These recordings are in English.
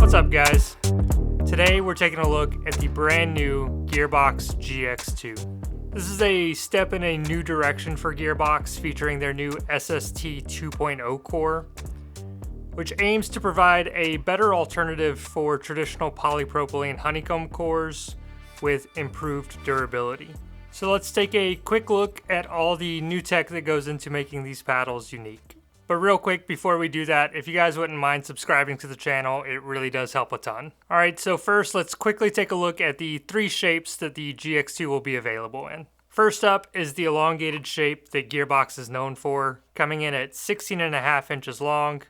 What's up, guys? Today we're taking a look at the brand new Gearbox GX2. This is a step in a new direction for Gearbox, featuring their new SST 2.0 core, which aims to provide a better alternative for traditional polypropylene honeycomb cores with improved durability. So let's take a quick look at all the new tech that goes into making these paddles unique. But real quick, before we do that, if you guys wouldn't mind subscribing to the channel, it really does help a ton. Alright, so first let's quickly take a look at the three shapes that the GX2 will be available in. First up is the elongated shape that Gearbox is known for, coming in at 16.5 inches long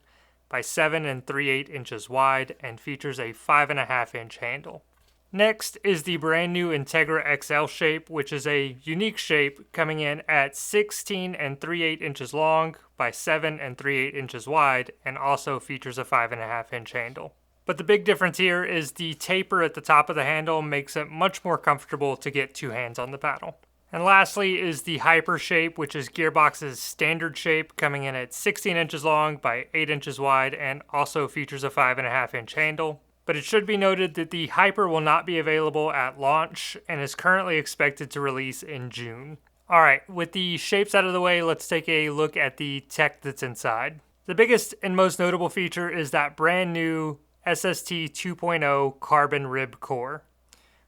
by 7 3/8 inches wide and features a 5.5 inch handle. Next is the brand new Integra XL shape, which is a unique shape coming in at 16 3/8 inches long by 7 3/8 inches wide and also features a 5.5 inch handle. But the big difference here is the taper at the top of the handle makes it much more comfortable to get two hands on the paddle. And lastly is the Hyper shape, which is Gearbox's standard shape, coming in at 16 inches long by 8 inches wide and also features a 5.5 inch handle. But it should be noted that the Hyper will not be available at launch and is currently expected to release in June. Alright, with the shapes out of the way, let's take a look at the tech that's inside. The biggest and most notable feature is that brand new SST 2.0 carbon rib core,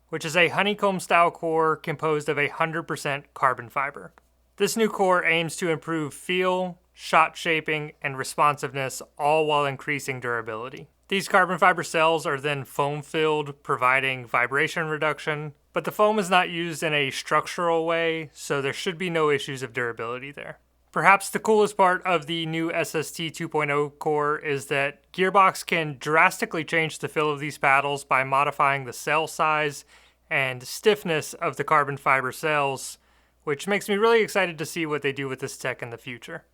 which is a honeycomb style core composed of 100% carbon fiber. This new core aims to improve feel, shot shaping, and responsiveness, all while increasing durability. These carbon fiber cells are then foam filled, providing vibration reduction, but the foam is not used in a structural way, so there should be no issues of durability there. Perhaps the coolest part of the new SST 2.0 core is that Gearbox can drastically change the feel of these paddles by modifying the cell size and stiffness of the carbon fiber cells, which makes me really excited to see what they do with this tech in the future.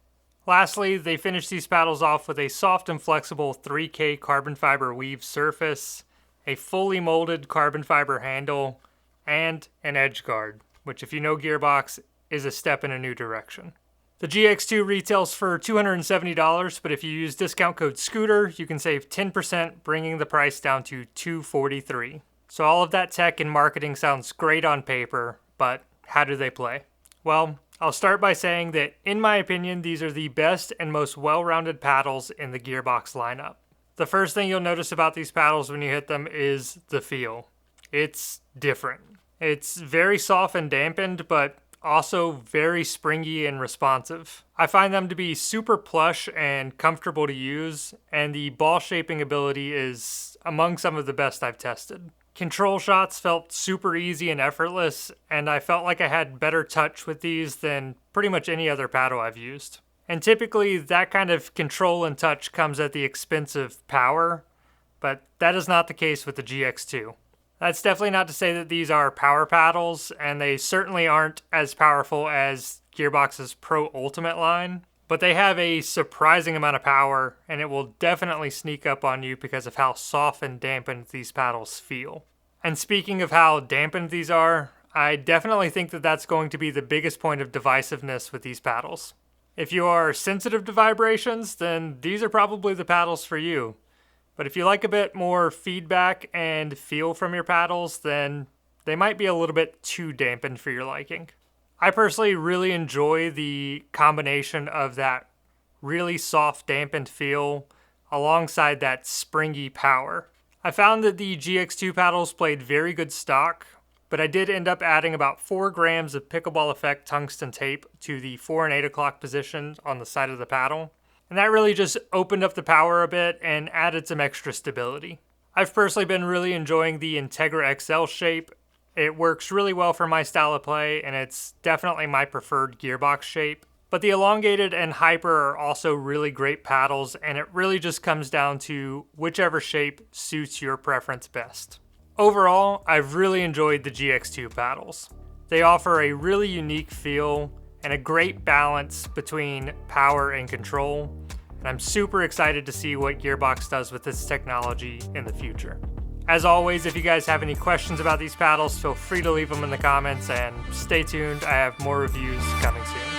Lastly, they finished these paddles off with a soft and flexible 3K carbon fiber weave surface, a fully molded carbon fiber handle, and an edge guard, which, if you know Gearbox, is a step in a new direction. The GX2 retails for $270, but if you use discount code SCOOTER, you can save 10%, bringing the price down to $243. So all of that tech and marketing sounds great on paper, but how do they play? Well, I'll start by saying that, in my opinion, these are the best and most well-rounded paddles in the Gearbox lineup. The first thing you'll notice about these paddles when you hit them is the feel. It's different. It's very soft and dampened, but also very springy and responsive. I find them to be super plush and comfortable to use, and the ball shaping ability is among some of the best I've tested. Control shots felt super easy and effortless, and I felt like I had better touch with these than pretty much any other paddle I've used. And typically that kind of control and touch comes at the expense of power, but that is not the case with the GX2. That's definitely not to say that these are power paddles, and they certainly aren't as powerful as Gearbox's Pro Ultimate line, but they have a surprising amount of power, and it will definitely sneak up on you because of how soft and dampened these paddles feel. And speaking of how dampened these are, I definitely think that that's going to be the biggest point of divisiveness with these paddles. If you are sensitive to vibrations, then these are probably the paddles for you. But if you like a bit more feedback and feel from your paddles, then they might be a little bit too dampened for your liking. I personally really enjoy the combination of that really soft dampened feel alongside that springy power. I found that the GX2 paddles played very good stock, but I did end up adding about 4 grams of Pickleball Effect tungsten tape to the 4 and 8 o'clock positions on the side of the paddle, and that really just opened up the power a bit and added some extra stability. I've personally been really enjoying the Integra XL shape. It works really well for my style of play, and it's definitely my preferred Gearbox shape. But the elongated and Hyper are also really great paddles, and it really just comes down to whichever shape suits your preference best. Overall, I've really enjoyed the GX2 paddles. They offer a really unique feel and a great balance between power and control, and I'm super excited to see what Gearbox does with this technology in the future. As always, if you guys have any questions about these paddles, feel free to leave them in the comments, and stay tuned, I have more reviews coming soon.